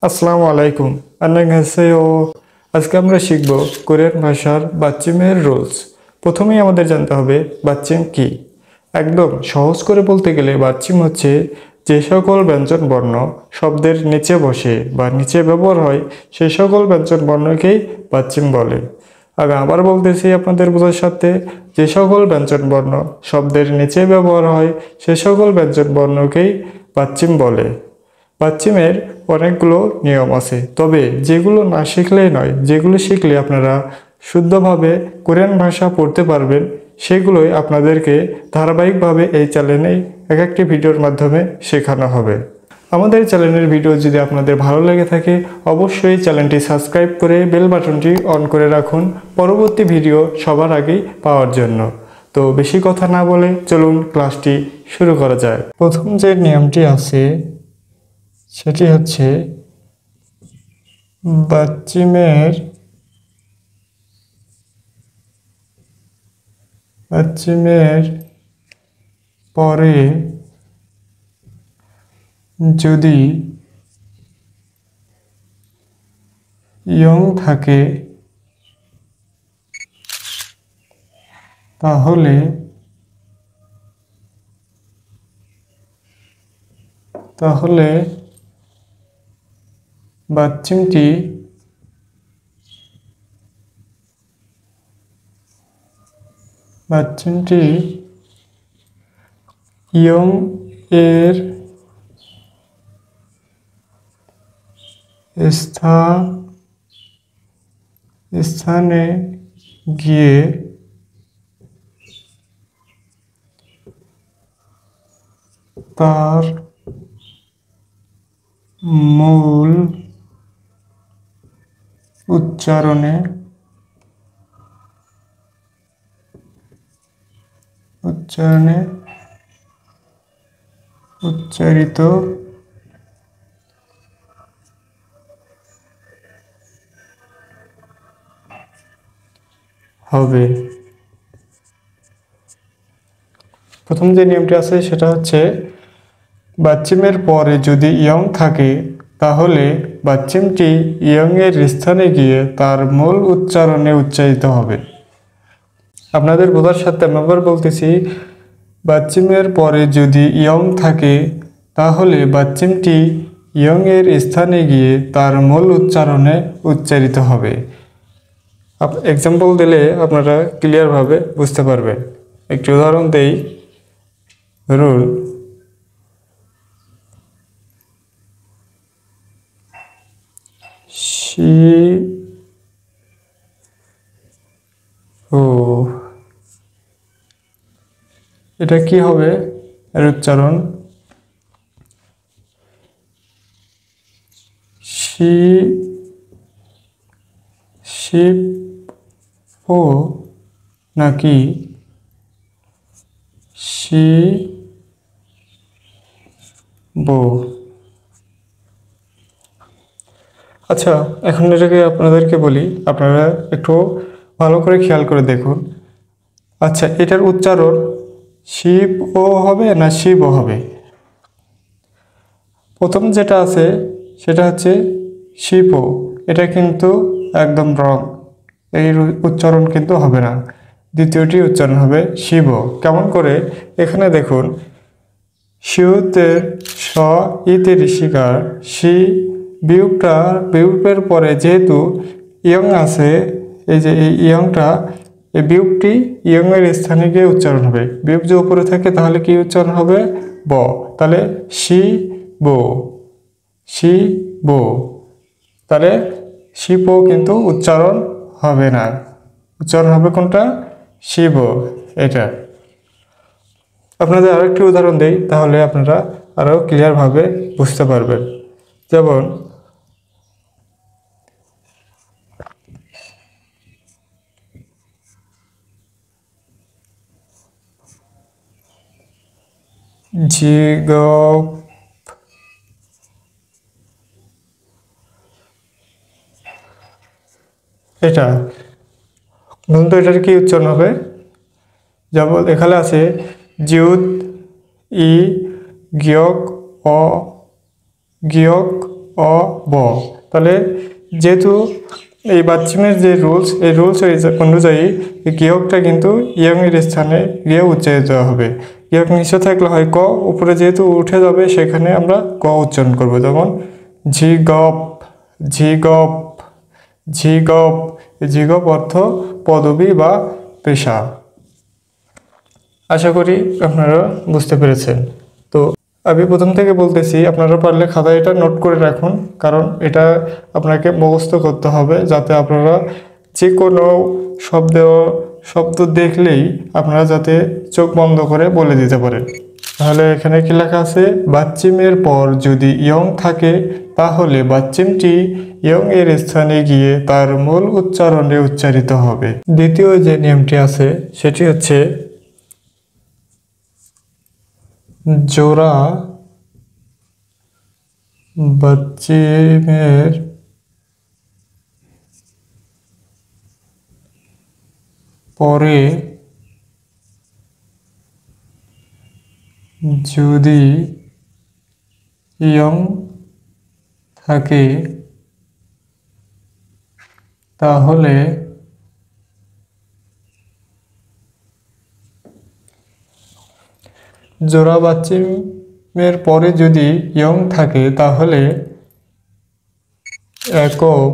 আসসালামু আলাইকুম। 안녕하세요। আজকে আমরা শিখব কোরিয়ান ভাষার বাচ্চিমের রুলস। প্রথমেই আমাদের জানতে হবে বাচ্চিম কি। একদম সহজ করে বলতে গেলে বাচ্চিম হচ্ছে যে সকল ব্যঞ্জন বর্ণ শব্দের নিচে বসে বা নিচে ব্যবহার হয় সেই সকল ব্যঞ্জন বর্ণকেই বাচ্চিম বলে। আমি আবার বলতেছি আপনাদের বোঝার সাথে, যে সকল ব্যঞ্জন বর্ণ শব্দের নিচে ব্যবহার হয় সে সকল ব্যঞ্জন বর্ণকেই বাচ্চিম বলে। বাচ্চিমের অনেকগুলো নিয়ম আছে, তবে যেগুলো না শিখলেই নয়, যেগুলো শিখলে আপনারা শুদ্ধভাবে কোরিয়ান ভাষা পড়তে পারবেন সেগুলোই আপনাদেরকে ধারাবাহিকভাবে এই চ্যানেলে এক একটি ভিডিওর মাধ্যমে শেখানো হবে। আমাদের চ্যানেলের ভিডিও যদি আপনাদের ভালো লেগে থাকে অবশ্যই চ্যানেলটি সাবস্ক্রাইব করে বেল বাটনটি অন করে রাখুন পরবর্তী ভিডিও সবার আগেই পাওয়ার জন্য। তো বেশি কথা না বলে চলুন ক্লাসটি শুরু করা যায়। প্রথম যে নিয়মটি আছে সেটি হচ্ছে বাচ্চিমের পরে যদি ইয়ং থাকে তাহলে বাচ্চিমটি ইয়ং এর স্থানে গিয়ে তার মূল উচ্চারণে উচ্চারিত হবে। প্রথম যে নিয়মটি আছে সেটা হচ্ছে বাচ্চিমের পরে যদি ইয়ং থাকে তাহলে বাচ্চিমটি ইয়ং এর স্থানে গিয়ে তার মূল উচ্চারণে উচ্চারিত হবে। আপনাদের বোঝার সাথে আমি আবার বলতেছি, বাচ্চিমের পরে যদি ইয়ং থাকে তাহলে বাচ্চিমটি ইয়ং এর স্থানে গিয়ে তার মূল উচ্চারণে উচ্চারিত হবে। এক্সাম্পল দিলে আপনারা ক্লিয়ারভাবে বুঝতে পারবেন। একটি উদাহরণ দেই। রুল এটা কি হবে এর উচ্চারণ? শিপো নাকি শিবো? আচ্ছা, এখন এটাকে আপনাদেরকে বলি, আপনারা একটু ভালো করে খেয়াল করে দেখুন। আচ্ছা, এটার উচ্চারণ শিবও হবে না শিবও হবে? প্রথম যেটা আছে সেটা হচ্ছে শিবও, এটা কিন্তু একদম রং, এই উচ্চারণ কিন্তু হবে না। দ্বিতীয়টি উচ্চারণ হবে শিব। কেমন করে? এখানে দেখুন, শিউতের স ইতে ঋষিকার শি বিয়োগের পরে যেহেতু ইয়ং আছে, এই যে এই ইয়ংটা, এই বিয়োগটি ইয়ং এর স্থানে গিয়ে উচ্চারণ হবে। বিয়োগ যে উপরে থাকে তাহলে কি উচ্চারণ হবে? ব। তাহলে শিব, তাহলে শিবও কিন্তু উচ্চারণ হবে না। উচ্চারণ হবে কোনটা? শিব। এটা আপনাদের আরেকটি উদাহরণ দেই, তাহলে আপনারা আরো ক্লিয়ারভাবে বুঝতে পারবেন। যেমন জিগপ, এটা বলুন তো এটার কি উচ্চারণ হবে? যেমন এখানে আছে জিউত ই গিয়ক অ গিয়ক অ ব। তাহলে যেহেতু এই বাচ্চিমের যে রুলস, এই রুলস অনুযায়ী এই গৃহকটা কিন্তু ইয়ং এর স্থানে গিয়ে উচ্চারিত হবে। গৃহক নিচে থাকলে হয় ক, উপরে যেহেতু উঠে যাবে সেখানে আমরা ক উচ্চারণ করব। যেমন ঝিগপ, ঝিগপ, ঝিগপ। ঝিগপ অর্থ পদবী বা পেশা। আশা করি আপনারা বুঝতে পেরেছেন। তো আমি প্রথম থেকে বলতেছি, আপনারা পারলে খাতায় এটা নোট করে রাখুন, কারণ এটা আপনাকে মুখস্থ করতে হবে, যাতে আপনারা যে কোনো শব্দ দেখলেই আপনারা যাতে চোখ বন্ধ করে বলে দিতে পারেন। তাহলে এখানে কি লেখা আছে, বাচ্চিমের পর যদি ইয়ং থাকে তাহলে বাচ্চিমটি ইয়ং এর স্থানে গিয়ে তার মূল উচ্চারণে উচ্চারিত হবে। দ্বিতীয় যে নিয়মটি আছে সেটি হচ্ছে জোড়া বাচ্চিমের পরে যদি ইয়ং থাকে তাহলে জোড়া বাচ্চিমের পরে যদি ইয়ং থাকে তাহলে একক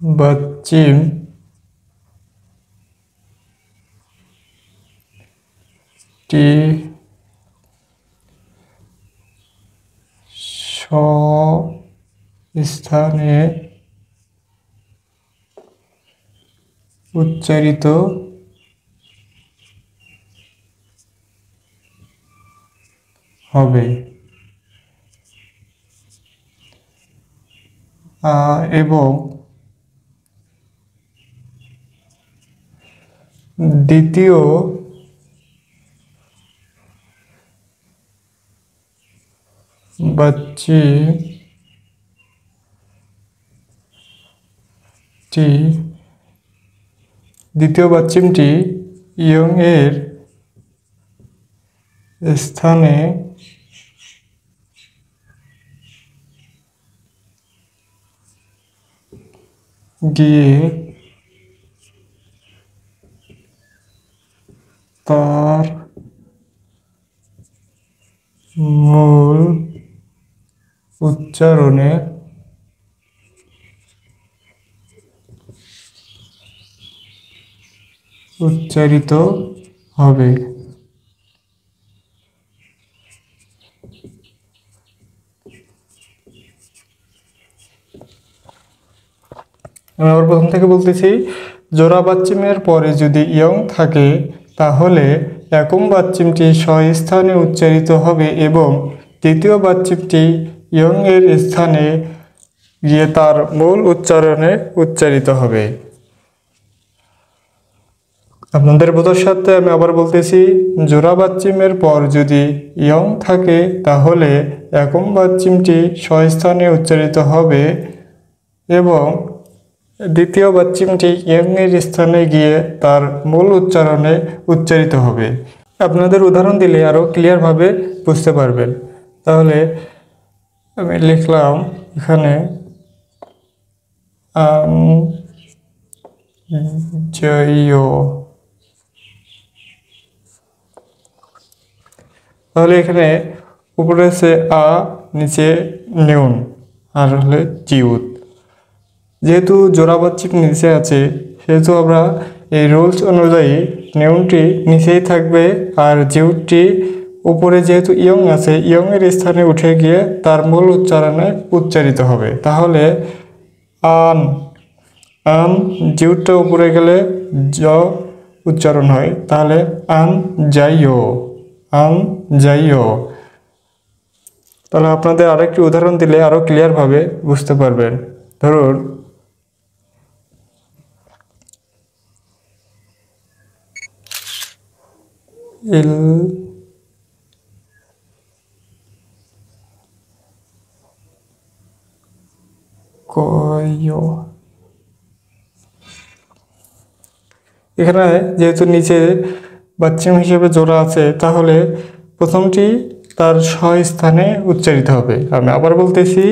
বাচ্চিম টি স্থানে উচ্চারিত হবে এবং দ্বিতীয় বাচ্চিমটি ইয়ং এর স্থানে গিয়ে তার মূল উচ্চারণে উচ্চারিত হবে। আমি আবার প্রথম থেকে বলতেছি, জোড়া বাচ্চিমের পরে যদি ইয়ং থাকে তাহলে একম বাচ্চিমটি স্বস্থানে উচ্চারিত হবে এবং দ্বিতীয় বাচ্চিমটি ইয়ং এর স্থানে গিয়ে তার মূল উচ্চারণে উচ্চারিত হবে। আপনাদের বোঝার সাথে আমি আবার বলতেছি, জোড়া বাচ্চিমের পর যদি ইয়ং থাকে তাহলে একম বাচ্চিমটি স্বস্থানে উচ্চারিত হবে এবং দ্বিতীয় বাচ্চিমটি ইয়ং এর স্থানে গিয়ে তার মূল উচ্চারণে উচ্চারিত হবে। আপনাদের উদাহরণ দিলে আরও ক্লিয়ারভাবে বুঝতে পারবেন। তাহলে আমি লিখলাম এখানে তাহলে এখানে উপরে আছে আ, নিচে নিউন, আর হলে জিউত। যেহেতু জোড়া বাচ্চিম নিচে আছে সেহেতু আমরা এই রুলস অনুযায়ী নিউনটি নিচেই থাকবে আর জিউটটি উপরে যেহেতু ইয়ং আছে ইয়ং এর স্থানে উঠে গিয়ে তার মূল উচ্চারণে উচ্চারিত হবে। তাহলে আন, আন জিউটটা উপরে গেলে জ উচ্চারণ হয়, তাহলে আন যাইও, আন যাইও। তাহলে আপনাদের আরেকটি উদাহরণ দিলে আরো ক্লিয়ারভাবে বুঝতে পারবেন। ধরুন ইল কয়ো, এখানে যেহেতু নিচে বাচ্চিম হিসেবে জোড়া আছে তাহলে প্রথমটি তার স্বস্থানে উচ্চারিত হবে। আমি আবার বলতেছি,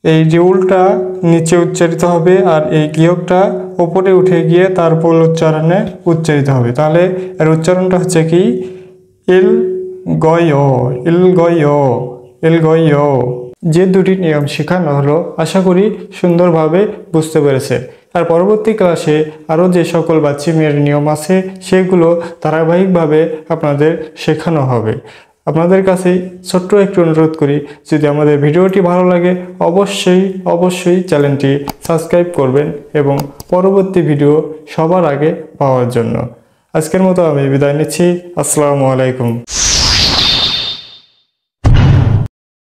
এই যে উল্টা নিচে উচ্চারিত হবে আর এই গিয়কটা ওপরে উঠে গিয়ে তারপর উচ্চারণে উচ্চারিত হবে। তাহলে এর উচ্চারণটা হচ্ছে কি ইল গয়, ইল গয়, ইল গয়। যে দুটি নিয়ম শেখানো হলো আশা করি সুন্দরভাবে বুঝতে পেরেছে। আর পরবর্তী ক্লাসে আরও যে সকল বাচ্চিমের নিয়ম আছে সেগুলো ধারাবাহিকভাবে আপনাদের শেখানো হবে। আপনাদের কাছে ছোট্ট একটু অনুরোধ করি, যদি আমাদের ভিডিওটি ভালো লাগে অবশ্যই চ্যানেলটি সাবস্ক্রাইব করবেন এবং পরবর্তী ভিডিও সবার আগে পাওয়ার জন্য। আজকের মতো আমি বিদায় নিচ্ছি। আসসালামু আলাইকুম।